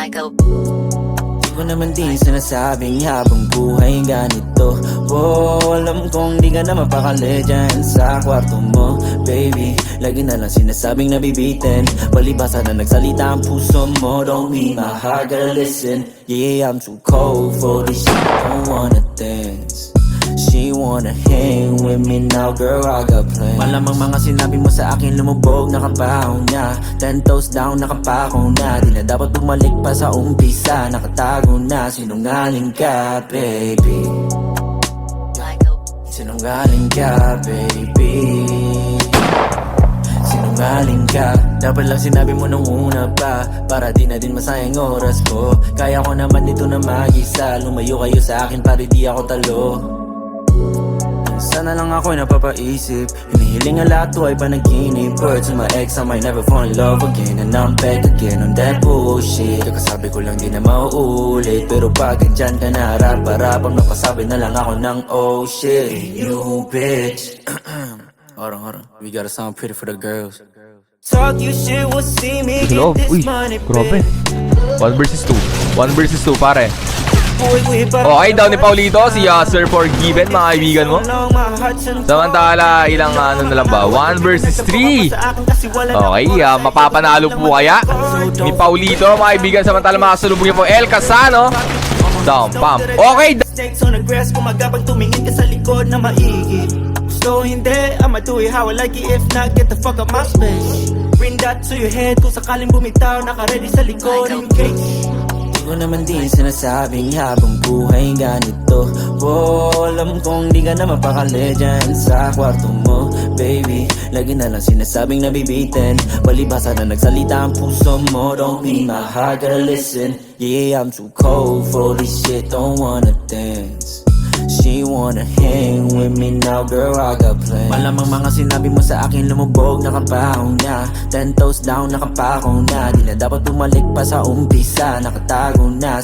Di ko naman din sinasabing habang buhay ganito. Alam kong di ka na mapakali dyan sa kwarto mo, baby. Lagi na lang sinasabing nabibitin, palibasa na nagsalita ang puso mo. Don't mean my heart, gotta listen. Yeah, I'm too cold for this shit, don't wanna dance. She wanna hang with me now, girl, I got plans. Malamang mga sinabi mo sa akin lumubog, nakabaho na. 10 toes down, nakapako na. Di na dapat bumalik pa sa umpisa, nakatago na. Sinungaling ka, baby. Sinungaling ka, baby. Sinungaling ka. Dapat lang sinabi mo nung una pa, para di na din masayang oras ko. Kaya ko naman dito na mag-isa, lumayo kayo sa akin para di ako talo. Sana lang ako'y napapaisip, hinihiling ang lahat to ay panaginip. Words of my ex, I might never fall in love again. And I'm back again on that bullshit. Kakasabi ko lang di na mauulit, pero pag andyan ka na harap-harap, ang napasabi na lang ako ng oh shit. Hey you bitch. Hold on, we gotta sound pretty for the girls. Talk you shit, will see me get Love, this uy, money, grabe. bitch. 1 versus 2. 1 versus 2, pare. Okay, Okay, down ni Paulito, si Sir Forgiven, mga kaibigan mo. Samantala, ilang ano na lang ba? 1 versus 3. Okay, mapapanalo po kaya ni Paulito, mga kaibigan. Samantala, makasalubong niyo po El Casano. Down, pump. Okay, Snakes on the grass, kumagapag tumingin ka sa likod na maigi. Gusto hindi, I'ma do it how I like it. If not, get the fuck out my space. Bring that to your head, kung sakaling bumitaw, naka-ready sa likod in case. Di ko naman din sinasabing habang buhay ganito. Alam kong di ka na mapakali dyan sa kwarto mo, baby. Lagi na lang sinasabing nabibitin, palibasa na nagsalita ang puso mo. Don't mean my heart, gotta listen. Yeah, I'm too cold for this shit, don't wanna dance. She wanna hang with me now, girl, I got plans. Malamang mga sinabi mo sa akin lumubog, nakabaho na. 10 toes down, nakapako na. Di na dapat bumalik pa sa umpisa, nakatago na.